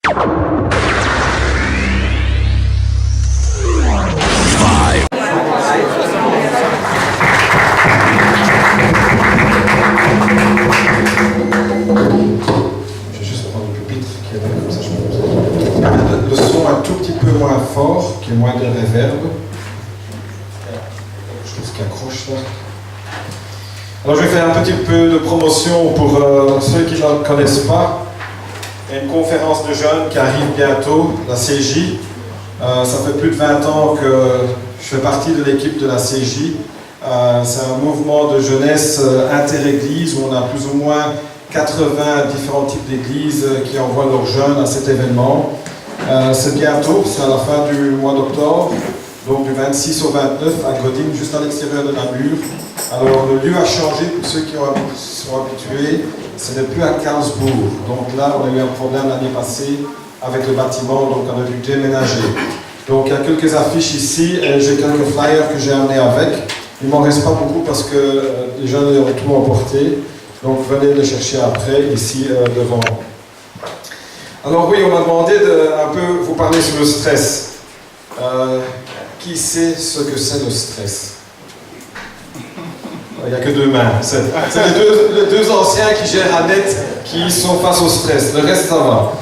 Le son un tout petit peu moins fort, qui est moins de réverb. Quelque chose qui accroche là. Alors je vais faire un petit peu de promotion pour ceux qui ne connaissent pas. Il y a une conférence de jeunes qui arrive bientôt, la CJ. Ça fait plus de 20 ans que je fais partie de l'équipe de la CJ. C'est un mouvement de jeunesse inter-église où on a plus ou moins 80 différents types d'églises qui envoient leurs jeunes à cet événement. C'est bientôt, c'est à la fin du mois d'octobre, donc du 26 au 29 à Godine, juste à l'extérieur de Namur. Alors le lieu a changé pour ceux qui sont habitués, ce n'est plus à Karlsbourg. Donc là, on a eu un problème l'année passée avec le bâtiment, donc on a dû déménager. Donc il y a quelques affiches ici et j'ai quelques flyers que j'ai amenés avec. Il ne m'en reste pas beaucoup parce que les jeunes ont tout emporté. Donc venez les chercher après, ici devant. Alors oui, on m'a demandé de un peu vous parler sur le stress. Qui sait ce que c'est le stress? Il n'y a que deux mains. C'est les deux anciens qui gèrent à net qui sont face au stress. Le reste, ça va.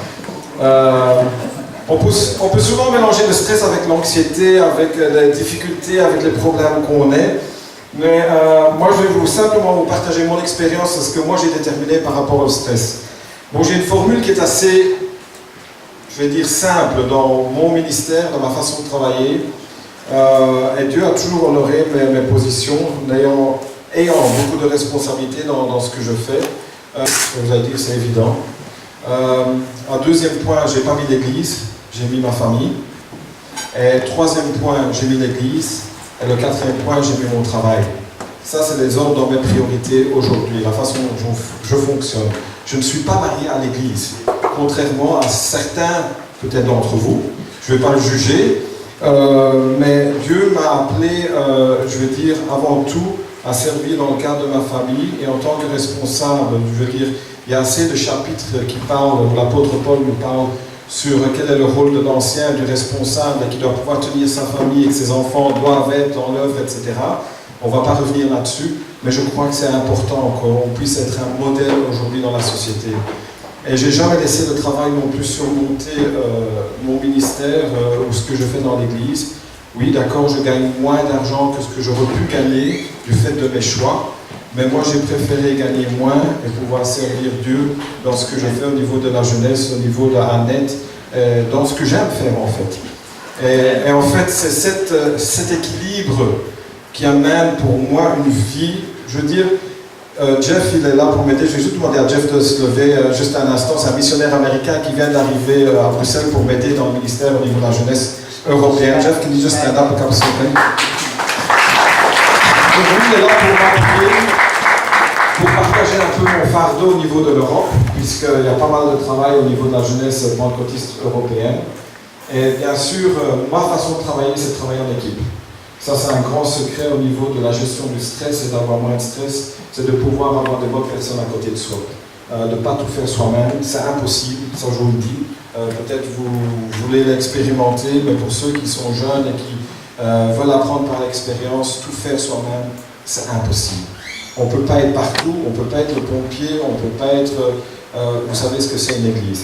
On peut souvent mélanger le stress avec l'anxiété, avec les difficultés, avec les problèmes qu'on a. Mais moi, je vais simplement vous partager mon expérience, ce que moi j'ai déterminé par rapport au stress. Bon, j'ai une formule qui est assez, je vais dire, simple dans mon ministère, dans ma façon de travailler. Et Dieu a toujours honoré mes positions, ayant beaucoup de responsabilités dans ce que je fais. Vous allez dire, c'est évident. Un deuxième point, j'ai pas mis l'église, j'ai mis ma famille. Et troisième point, j'ai mis l'église. Et le quatrième point, j'ai mis mon travail. Ça, c'est les ordres dans mes priorités aujourd'hui, la façon dont je fonctionne. Je ne suis pas marié à l'église, contrairement à certains, peut-être d'entre vous. Je ne vais pas le juger, mais Dieu m'a appelé, je veux dire, avant tout, à servir dans le cadre de ma famille et en tant que responsable. Je veux dire, il y a assez de chapitres qui parlent, où l'apôtre Paul nous parle sur quel est le rôle de l'ancien, du responsable, qui doit pouvoir tenir sa famille et que ses enfants doivent être dans l'œuvre, etc. On ne va pas revenir là-dessus, mais je crois que c'est important qu'on puisse être un modèle aujourd'hui dans la société. Et je n'ai jamais laissé le travail non plus surmonter mon ministère ou ce que je fais dans l'Église. Oui, d'accord, je gagne moins d'argent que ce que j'aurais pu gagner du fait de mes choix, mais moi j'ai préféré gagner moins et pouvoir servir Dieu dans ce que je fais au niveau de la jeunesse, au niveau de la net, dans ce que j'aime faire en fait. Et en fait, c'est cet équilibre qui amène pour moi une vie, je veux dire, Jeff il est là pour m'aider, je vais juste demander à Jeff de se lever juste un instant, c'est un missionnaire américain qui vient d'arriver à Bruxelles pour m'aider dans le ministère au niveau de la jeunesse européenne. Jeff, can you just stand up a couple seconds? Aujourd'hui, il est là pour m'appuyer, pour partager un peu mon fardeau au niveau de l'Europe, puisqu'il y a pas mal de travail au niveau de la jeunesse pentecôtiste européenne. Et bien sûr, ma façon de travailler, c'est de travailler en équipe. Ça, c'est un grand secret au niveau de la gestion du stress et d'avoir moins de stress, c'est de pouvoir avoir des bonnes personnes à côté de soi. De ne pas tout faire soi-même, c'est impossible, ça je vous le dis. Peut-être vous voulez l'expérimenter, mais pour ceux qui sont jeunes et qui veulent apprendre par l'expérience, tout faire soi-même, c'est impossible. On ne peut pas être partout, on ne peut pas être le pompier, on ne peut pas être... vous savez ce que c'est une église.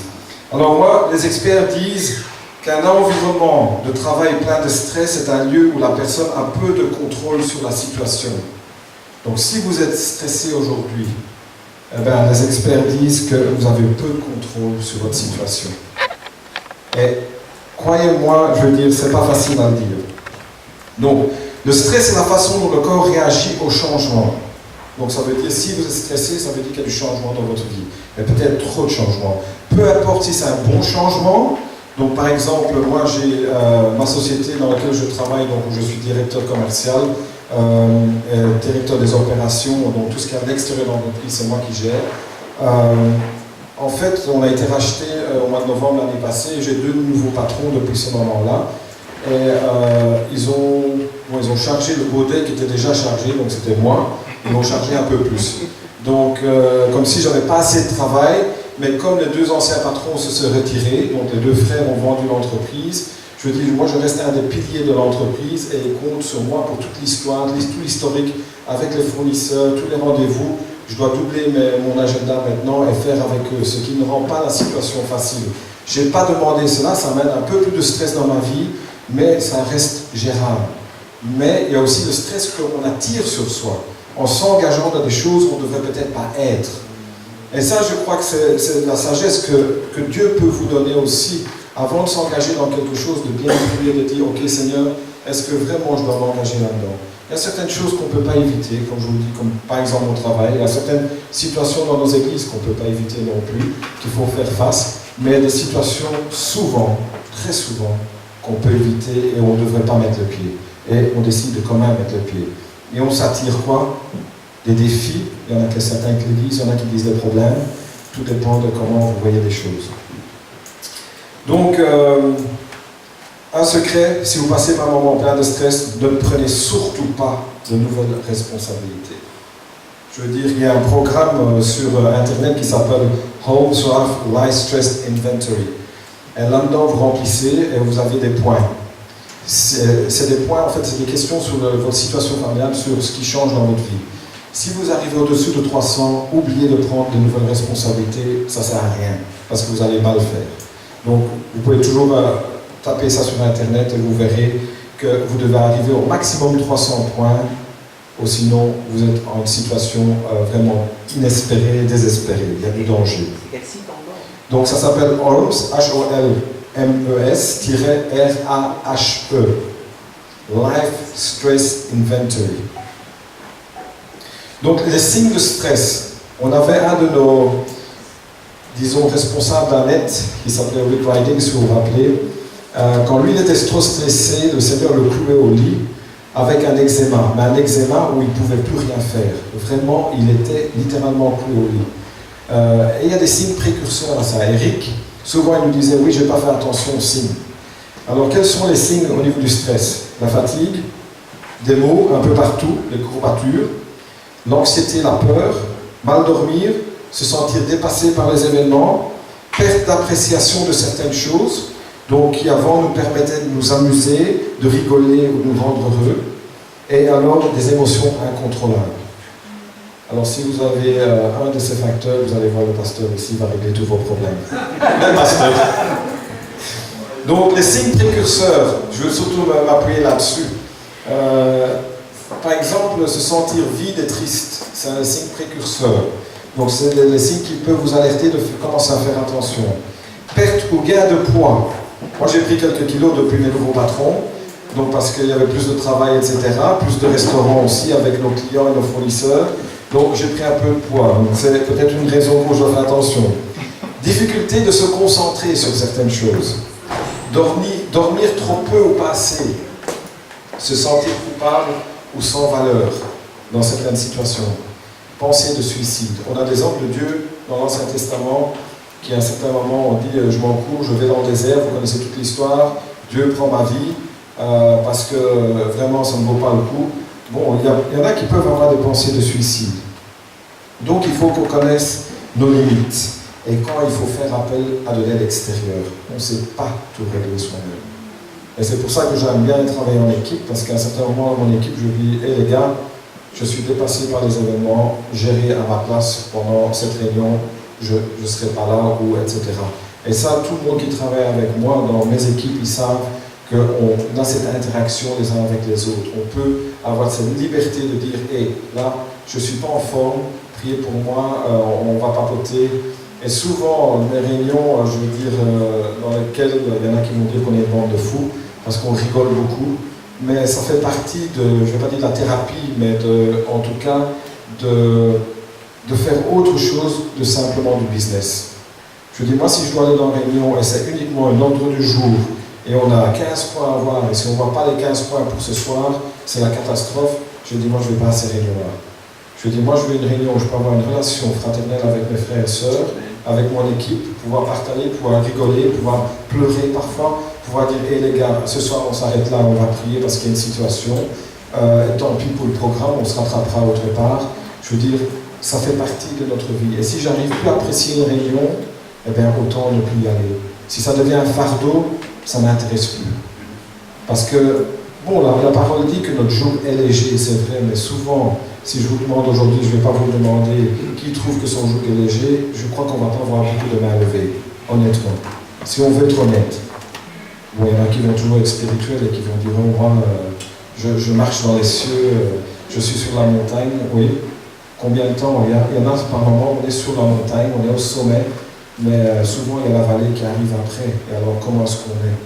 Alors moi, les experts disent qu'un environnement de travail plein de stress est un lieu où la personne a peu de contrôle sur la situation. Donc si vous êtes stressé aujourd'hui, eh bien, les experts disent que vous avez peu de contrôle sur votre situation. Et croyez-moi, je veux dire, c'est pas facile à le dire. Donc, le stress, c'est la façon dont le corps réagit au changement. Donc ça veut dire, si vous êtes stressé, ça veut dire qu'il y a du changement dans votre vie. Mais peut-être trop de changement. Peu importe si c'est un bon changement. Donc par exemple, moi j'ai ma société dans laquelle je travaille, donc où je suis directeur commercial, directeur des opérations, donc tout ce qui est à l'extérieur de l'entreprise, c'est moi qui gère. En fait, on a été racheté au mois de novembre l'année passée, et j'ai 2 nouveaux patrons depuis ce moment-là. Et ils ont chargé le baudet qui était déjà chargé, donc c'était moi, ils l'ont chargé un peu plus. Donc, comme si j'avais pas assez de travail, mais comme les deux anciens patrons se sont retirés, donc les deux frères ont vendu l'entreprise, je dis, moi je reste un des piliers de l'entreprise et ils comptent sur moi pour toute l'histoire, tout l'historique, avec les fournisseurs, tous les rendez-vous. Je dois doubler mon agenda maintenant et faire avec eux, ce qui ne rend pas la situation facile. Je n'ai pas demandé cela, ça mène un peu plus de stress dans ma vie, mais ça reste gérable. Mais il y a aussi le stress qu'on attire sur soi, en s'engageant dans des choses qu'on ne devrait peut-être pas être. Et ça, je crois que c'est la sagesse que Dieu peut vous donner aussi, avant de s'engager dans quelque chose, de bien prier, de dire, ok Seigneur, est-ce que vraiment je dois m'engager là-dedans? Il y a certaines choses qu'on ne peut pas éviter, comme je vous dis, comme par exemple au travail. Il y a certaines situations dans nos églises qu'on ne peut pas éviter non plus, qu'il faut faire face. Mais il y a des situations souvent, très souvent, qu'on peut éviter et on ne devrait pas mettre le pied. Et on décide de quand même mettre le pied. Et on s'attire quoi? Des défis. Il y en a que certains qui le disent, il y en a qui disent des problèmes. Tout dépend de comment vous voyez les choses. Donc, un secret, si vous passez par un moment plein de stress, ne prenez surtout pas de nouvelles responsabilités. Je veux dire, il y a un programme sur Internet qui s'appelle Home Swift Life Stress Inventory. Et là-dedans, vous remplissez et vous avez des points. C'est des points, en fait, c'est des questions sur votre situation familiale, sur ce qui change dans votre vie. Si vous arrivez au-dessus de 300, oubliez de prendre de nouvelles responsabilités, ça ne sert à rien, parce que vous allez mal faire. Donc, vous pouvez toujours taper ça sur Internet et vous verrez que vous devez arriver au maximum de 300 points, ou sinon vous êtes en situation vraiment inespérée, désespérée, il y a du danger. Donc ça s'appelle HOLMES, H-O-L-M-E-S-R-A-H-E, Life Stress Inventory. Donc les signes de stress, on avait un de nos, disons, responsables à net, qui s'appelait Rick Riding, si vous vous rappelez. Quand lui il était trop stressé, le Seigneur le clouait au lit avec un eczéma, mais un eczéma où il ne pouvait plus rien faire. Vraiment, il était littéralement cloué au lit. Et il y a des signes précurseurs à ça. Eric, souvent il nous disait, oui, je n'ai pas fait attention aux signes. Alors quels sont les signes au niveau du stress? La fatigue, des maux un peu partout, les courbatures, l'anxiété, la peur, mal dormir, se sentir dépassé par les événements, perte d'appréciation de certaines choses, donc qui avant nous permettaient de nous amuser, de rigoler ou de nous rendre heureux, et alors des émotions incontrôlables. Alors si vous avez un de ces facteurs, vous allez voir le pasteur ici, il va régler tous vos problèmes. Le pasteur. Donc les signes précurseurs, je veux surtout m'appuyer là-dessus. Par exemple, se sentir vide et triste, c'est un signe précurseur. Donc c'est les signes qui peuvent vous alerter de commencer à faire attention. Perte ou gain de poids. Moi j'ai pris quelques kilos depuis mes nouveaux patrons, donc parce qu'il y avait plus de travail, etc., plus de restaurants aussi avec nos clients et nos fournisseurs, donc j'ai pris un peu de poids, donc c'est peut-être une raison pour que je fasse attention. Difficulté de se concentrer sur certaines choses, dormir trop peu ou pas assez, se sentir coupable ou sans valeur dans certaines situations, pensée de suicide. On a des hommes de Dieu dans l'Ancien Testament qui à un certain moment ont dit je m'en cours, je vais dans le désert, vous connaissez toute l'histoire, Dieu prend ma vie parce que vraiment ça ne vaut pas le coup. Bon, il y en a qui peuvent avoir des pensées de suicide. Donc il faut qu'on connaisse nos limites et quand il faut faire appel à de l'aide extérieure. On ne sait pas tout régler soi-même. Et c'est pour ça que j'aime bien travailler en équipe, parce qu'à un certain moment dans mon équipe, je dis hé les gars, je suis dépassé par les événements, gérez à ma place pendant cette réunion, je ne serai pas là, ou etc. Et ça, tout le monde qui travaille avec moi dans mes équipes, ils savent qu'on a cette interaction les uns avec les autres. On peut avoir cette liberté de dire hé, là, je ne suis pas en forme, priez pour moi, on va papoter. Et souvent, les réunions, je veux dire, dans lesquelles il y en a qui vont dire qu'on est une bande de fous, parce qu'on rigole beaucoup, mais ça fait partie de, je ne vais pas dire de la thérapie, mais en tout cas, de faire autre chose de simplement du business. Je dis, moi, si je dois aller dans une réunion et c'est uniquement un ordre du jour, et on a 15 points à voir, et si on ne voit pas les 15 points pour ce soir, c'est la catastrophe, je dis, moi, je ne vais pas à ces réunions-là. Je dis, moi, je veux une réunion où je peux avoir une relation fraternelle avec mes frères et sœurs, avec mon équipe, pouvoir partager, pouvoir rigoler, pouvoir pleurer parfois, pouvoir dire, hé les gars, ce soir on s'arrête là, on va prier parce qu'il y a une situation, tant pis pour le programme, on se rattrapera autre part. Je veux dire, ça fait partie de notre vie. Et si j'arrive plus à apprécier une réunion, eh bien autant ne plus y aller. Si ça devient un fardeau, ça ne m'intéresse plus. Parce que, bon, la parole dit que notre joug est léger, c'est vrai, mais souvent, si je vous demande aujourd'hui, je ne vais pas vous demander qui trouve que son joug est léger, je crois qu'on ne va pas avoir beaucoup de mains levées, honnêtement. Si on veut être honnête. Bon, il y en a qui vont toujours être spirituels et qui vont dire, oh, moi, je marche dans les cieux, je suis sur la montagne, oui. Combien de temps? Il y en a par moment, on est sur la montagne, on est au sommet, mais souvent il y a la vallée qui arrive après. Et alors comment est-ce qu'on est?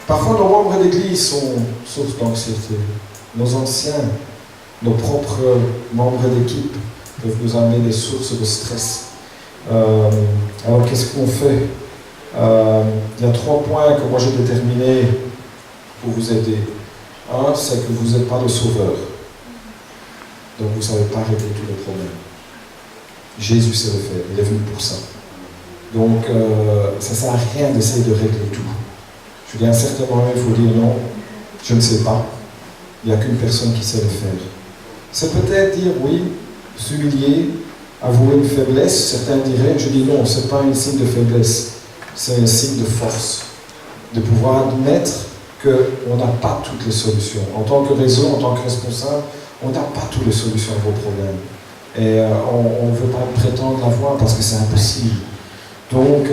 Parfois nos membres d'église sont source d'anxiété. Nos anciens, nos propres membres d'équipe peuvent nous amener des sources de stress. Alors qu'est-ce qu'on fait? Il y a 3 points que moi j'ai déterminés pour vous aider. Un, c'est que vous n'êtes pas le sauveur. Donc vous ne savez pas régler tous les problèmes. Jésus sait le faire, il est venu pour ça. Donc ça ne sert à rien d'essayer de régler tout. Je dis à un certain moment, il faut dire non, je ne sais pas. Il n'y a qu'une personne qui sait le faire. C'est peut-être dire oui, s'humilier, avouer une faiblesse. Certains diraient, je dis non, ce n'est pas un signe de faiblesse, c'est un signe de force. De pouvoir admettre qu'on n'a pas toutes les solutions. En tant que réseau, en tant que responsable, on n'a pas toutes les solutions à vos problèmes. Et on ne veut pas prétendre l'avoir parce que c'est impossible. Donc,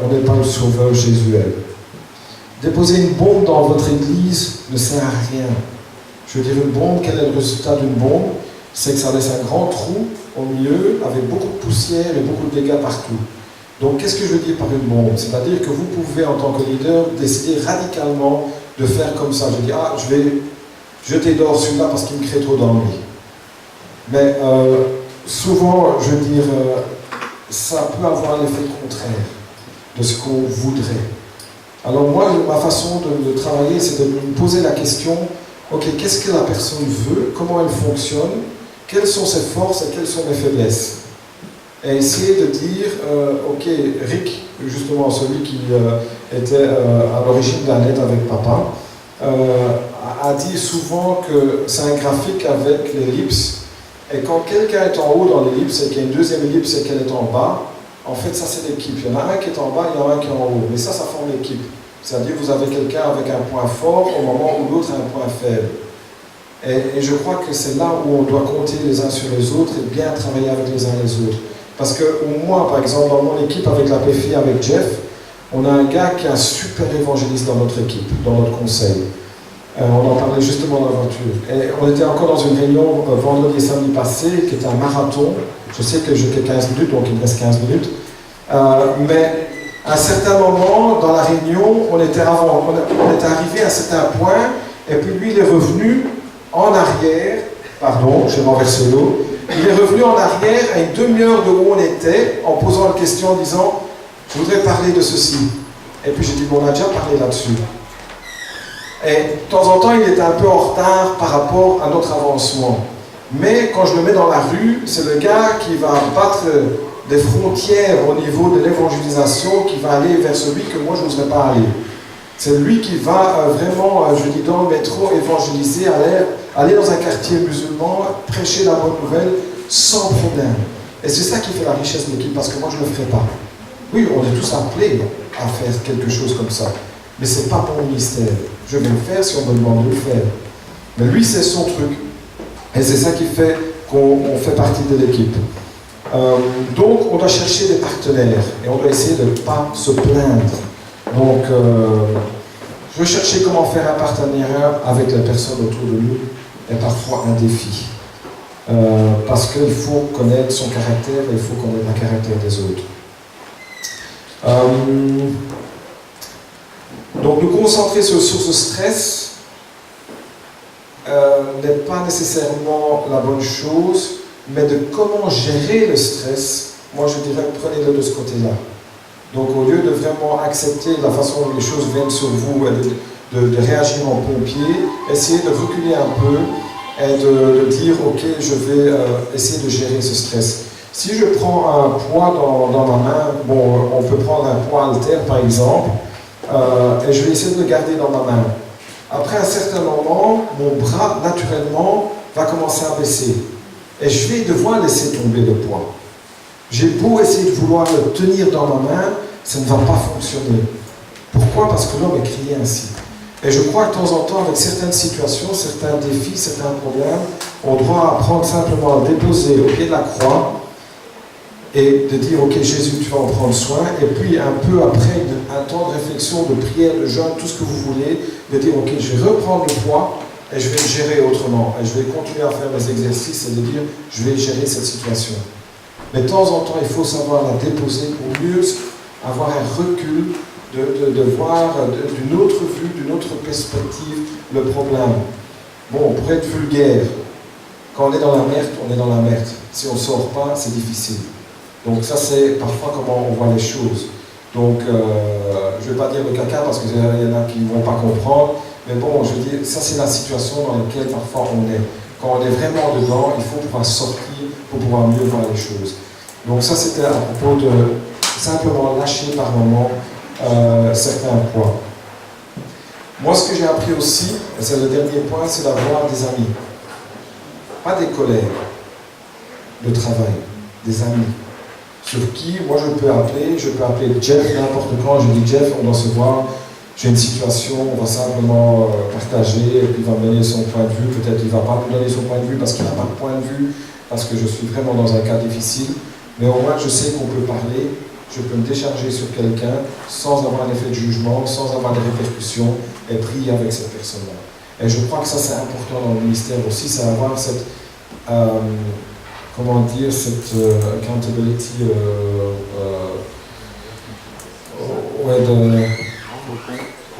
on n'est pas le sauveur, Jésus est. Déposer une bombe dans votre église ne sert à rien. Je veux dire, une bombe, quel est le résultat d'une bombe? C'est que ça laisse un grand trou au milieu avec beaucoup de poussière et beaucoup de dégâts partout. Donc, qu'est-ce que je veux dire par une bombe? C'est-à-dire que vous pouvez, en tant que leader, décider radicalement de faire comme ça. Je dis, ah, je vais jeter dehors celui-là parce qu'il me crée trop d'ennui. Mais souvent, je veux dire, ça peut avoir l'effet contraire de ce qu'on voudrait. Alors moi, ma façon de travailler, c'est de me poser la question, ok, qu'est-ce que la personne veut, comment elle fonctionne, quelles sont ses forces et quelles sont mes faiblesses? Et essayer de dire, ok, Rick, justement celui qui était à l'origine de la lettre avec papa, a dit souvent que c'est un graphique avec l'ellipse, et quand quelqu'un est en haut dans l'ellipse et qu'il y a une deuxième ellipse et qu'elle est en bas, en fait ça c'est l'équipe. Il y en a un qui est en bas, il y en a un qui est en haut, mais ça forme l'équipe. C'est-à-dire que vous avez quelqu'un avec un point fort au moment où l'autre a un point faible. Et je crois que c'est là où on doit compter les uns sur les autres et bien travailler avec les uns les autres. Parce que moi, par exemple, dans mon équipe avec la PFI, avec Jeff, on a un gars qui est un super évangéliste dans notre équipe, dans notre conseil. On en parlait justement dans la voiture. Et on était encore dans une réunion vendredi et samedi passé, qui était un marathon. Je sais que j'ai que 15 minutes, donc il me reste 15 minutes. Mais à un certain moment, dans la réunion, on était arrivé à un certain point, et puis lui, il est revenu en arrière. Pardon, j'ai renversé l'eau. Il est revenu en arrière à une demi-heure de où on était, en posant une question, en disant « Je voudrais parler de ceci ». Et puis j'ai dit « Bon, on a déjà parlé là-dessus ». Et de temps en temps, il était un peu en retard par rapport à notre avancement. Mais quand je le mets dans la rue, c'est le gars qui va battre des frontières au niveau de l'évangélisation, qui va aller vers celui que moi je n'oserais pas aller. C'est lui qui va vraiment, je dis dans le métro, évangéliser, aller dans un quartier musulman, prêcher la bonne nouvelle sans problème. Et c'est ça qui fait la richesse de l'équipe, parce que moi je ne le ferai pas. Oui, on est tous appelés à faire quelque chose comme ça. Mais ce n'est pas mon ministère. Je vais le faire si on me demande de le faire. Mais lui, c'est son truc. Et c'est ça qui fait qu'on fait partie de l'équipe. Donc, on doit chercher des partenaires. Et on doit essayer de ne pas se plaindre. Donc, rechercher comment faire un partenariat avec les personnes autour de nous est parfois un défi. Parce qu'il faut connaître son caractère et il faut connaître le caractère des autres. Donc, nous concentrer sur les sources de stress n'est pas nécessairement la bonne chose, mais de comment gérer le stress, moi je dirais prenez-le de ce côté-là. Donc, au lieu de vraiment accepter la façon dont les choses viennent sur vous et de réagir en pompier, essayez de reculer un peu et de dire ok, je vais essayer de gérer ce stress. Si je prends un poids dans ma main, bon, on peut prendre un poids haltère par exemple, et je vais essayer de le garder dans ma main. Après un certain moment, mon bras naturellement va commencer à baisser. Et je vais devoir laisser tomber le poids. J'ai beau essayer de vouloir le tenir dans ma main, ça ne va pas fonctionner. Pourquoi? Parce que l'homme est créé ainsi. Et je crois que de temps en temps, avec certaines situations, certains défis, certains problèmes, on doit apprendre simplement à le déposer au pied de la croix et de dire, ok Jésus, tu vas en prendre soin, et puis un peu après, un temps de réflexion, de prière, de jeûne, tout ce que vous voulez, de dire, ok, je vais reprendre le poids et je vais le gérer autrement, et je vais continuer à faire mes exercices et de dire, je vais gérer cette situation. Mais de temps en temps, il faut savoir la déposer pour mieux avoir un recul, de voir d'une autre vue, d'une autre perspective le problème. Bon, pour être vulgaire, quand on est dans la merde, on est dans la merde. Si on ne sort pas, c'est difficile. Donc ça, c'est parfois comment on voit les choses. Donc, je ne vais pas dire le caca parce qu'il y en a qui ne vont pas comprendre, mais bon, je veux dire, ça c'est la situation dans laquelle parfois on est. Quand on est vraiment dedans, il faut pouvoir sortir pour pouvoir mieux voir les choses. Donc ça, c'était à propos de simplement lâcher par moment certains poids. Moi, ce que j'ai appris aussi, et c'est le dernier point, c'est d'avoir des amis. Pas des collègues de travail, des amis. Sur qui, moi, je peux appeler Jeff n'importe quand, je dis Jeff, on doit se voir, j'ai une situation, on va simplement partager, et puis il va me donner son point de vue, peut-être il ne va pas me donner son point de vue parce qu'il n'a pas de point de vue, parce que je suis vraiment dans un cas difficile, mais au moins je sais qu'on peut parler, je peux me décharger sur quelqu'un sans avoir un effet de jugement, sans avoir des répercussions, et prier avec cette personne-là. Et je crois que ça c'est important dans le ministère aussi, c'est avoir cette, comment dire, cette accountability,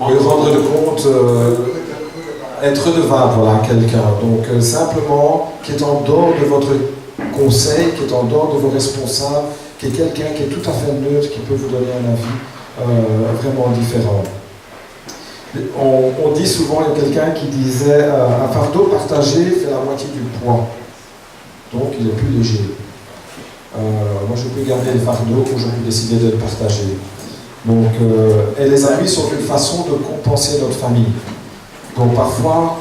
rendre de compte, être redevable voilà, à quelqu'un. Donc simplement, qui est en dehors de votre conseil, qui est en dehors de vos responsables, qui est quelqu'un qui est tout à fait neutre, qui peut vous donner un avis vraiment différent. On dit souvent, il y a quelqu'un qui disait un fardeau partagé fait la moitié du poids. Donc il est plus léger. Moi je peux garder le fardeau ou je peux décider de le partager. Donc, et les amis sont une façon de compenser notre famille. Donc parfois,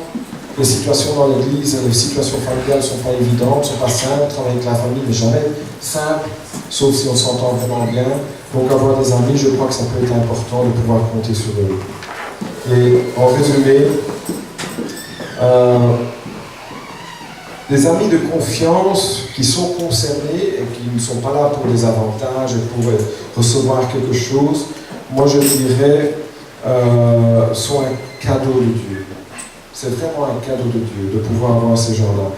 les situations dans l'église, les situations familiales ne sont pas évidentes, ne sont pas simples, travailler avec la famille n'est jamais simple, sauf si on s'entend vraiment bien. Donc avoir des amis, je crois que ça peut être important de pouvoir compter sur eux. Et en résumé, des amis de confiance qui sont concernés et qui ne sont pas là pour des avantages et pour recevoir quelque chose, moi je dirais, sont un cadeau de Dieu. C'est vraiment un cadeau de Dieu de pouvoir avoir ces gens-là.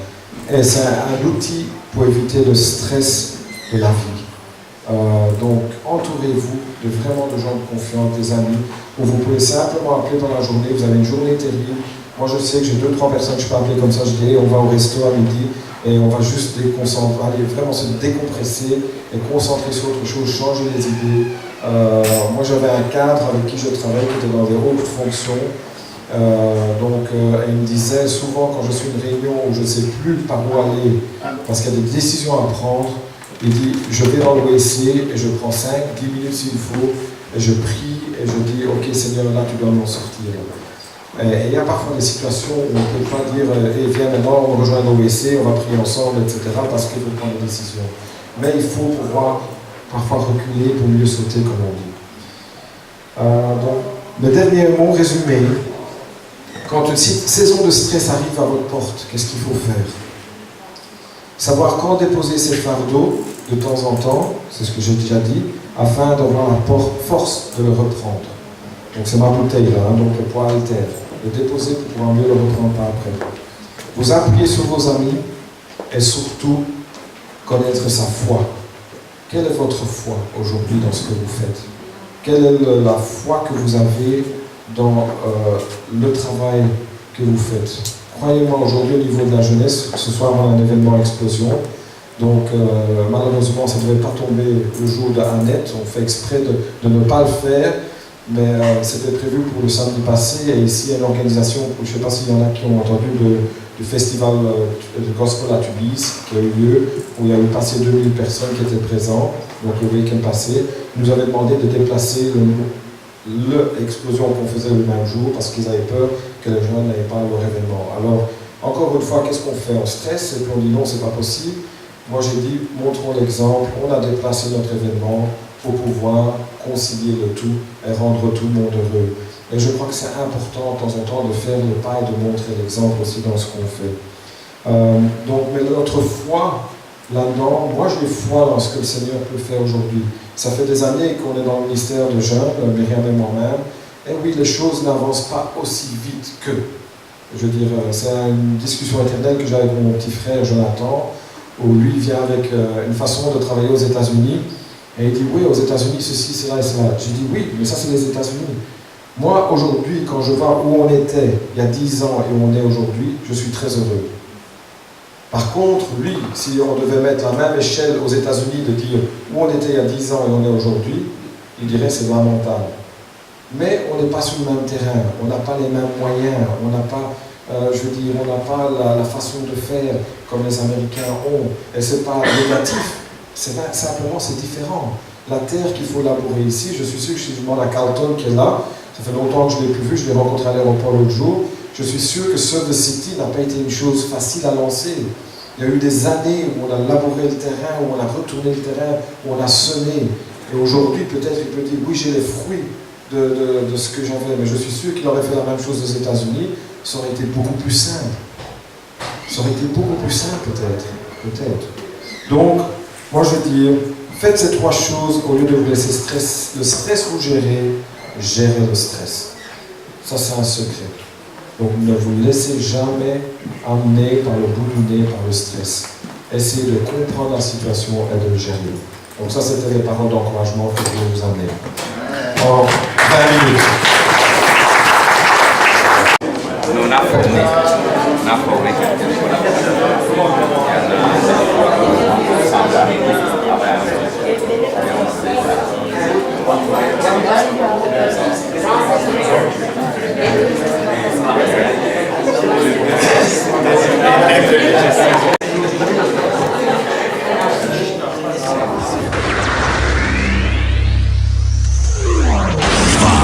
Et c'est un outil pour éviter le stress de la vie. Donc entourez-vous de vraiment de gens de confiance, des amis, où vous pouvez simplement appeler dans la journée, vous avez une journée terrible. Moi je sais que j'ai 2-3 personnes que je peux appeler comme ça, je dis on va au resto à midi et on va juste aller vraiment se décompresser et concentrer sur autre chose, changer les idées. Moi j'avais un cadre avec qui je travaille qui était dans des hautes fonctions. Il me disait souvent quand je suis à une réunion où je ne sais plus par où aller parce qu'il y a des décisions à prendre, il dit je vais dans le WC et je prends 5-10 minutes s'il faut et je prie et je dis ok Seigneur là tu dois m'en sortir. Et il y a parfois des situations où on ne peut pas dire viens maintenant on rejoint le WC, on va prier ensemble etc. parce qu'il faut prendre des décisions. Mais il faut pouvoir parfois reculer pour mieux sauter comme on dit. Donc le dernier mot résumé. Quand une saison de stress arrive à votre porte, qu'est-ce qu'il faut faire? Savoir quand déposer ses fardeaux de temps en temps, c'est ce que j'ai déjà dit, afin d'avoir la force de le reprendre. Donc c'est ma bouteille là, donc le poids altère. Le déposer pour pouvoir mieux le reprendre par après. Vous appuyez sur vos amis et surtout connaître sa foi. Quelle est votre foi aujourd'hui dans ce que vous faites? Quelle est la foi que vous avez dans le travail que vous faites? Croyez-moi, aujourd'hui au niveau de la jeunesse, ce soir on a un événement explosion, donc malheureusement ça ne devait pas tomber le jour d'un net, on fait exprès de ne pas le faire, mais c'était prévu pour le samedi passé, et ici il y a une organisation, je ne sais pas s'il y en a qui ont entendu du festival de Gospel à Tubize qui a eu lieu, où il y a eu passé 2000 personnes qui étaient présentes, donc le week-end passé, ils nous avaient demandé de déplacer l'explosion qu'on faisait le même jour parce qu'ils avaient peur que les gens n'aient pas leur événement. Alors, encore une fois, qu'est-ce qu'on fait? On stresse et puis on dit non, c'est pas possible. Moi j'ai dit, montrons l'exemple, on a déplacé notre événement pour pouvoir concilier le tout et rendre tout le monde heureux. Et je crois que c'est important de temps en temps de faire le pas et de montrer l'exemple aussi dans ce qu'on fait. Mais notre foi là-dedans, moi j'ai foi dans ce que le Seigneur peut faire aujourd'hui. Ça fait des années qu'on est dans le ministère de jeunes, Myriam et moi-même, et oui, les choses n'avancent pas aussi vite que. Je veux dire, c'est une discussion éternelle que j'ai avec mon petit frère Jonathan, où lui vient avec une façon de travailler aux États-Unis, et il dit oui, aux États-Unis, ceci, cela et cela. J'ai dit oui, mais ça c'est les États-Unis. Moi, aujourd'hui, quand je vois où on était il y a 10 ans et où on est aujourd'hui, je suis très heureux. Par contre, lui, si on devait mettre la même échelle aux États-Unis, de dire où on était il y a 10 ans et où on est aujourd'hui, il dirait c'est lamentable. Mais on n'est pas sur le même terrain, on n'a pas les mêmes moyens, on n'a pas, on n'a pas la façon de faire comme les Américains ont. Et ce n'est pas négatif, simplement c'est différent. La terre qu'il faut labourer ici, je suis sûr que si je demande à Carlton qui est là, ça fait longtemps que je ne l'ai plus vu, je l'ai rencontré à l'aéroport l'autre jour, je suis sûr que Serve the City n'a pas été une chose facile à lancer. Il y a eu des années où on a labouré le terrain, où on a retourné le terrain, où on a semé. Et aujourd'hui, peut-être il peut dire, oui, j'ai les fruits de ce que j'avais, mais je suis sûr qu'il aurait fait la même chose aux États-Unis, ça aurait été beaucoup plus simple. Ça aurait été beaucoup plus simple, peut-être. Donc, moi je veux dire, faites ces 3 choses au lieu de vous laisser le stress vous gérer le stress. Ça, c'est un secret. Donc, ne vous laissez jamais amener par le bout du nez, par le stress. Essayez de comprendre la situation et de le gérer. Donc ça, c'était les paroles d'encouragement que je voulais vous amener. En 20 minutes. No, not for me. Not for me.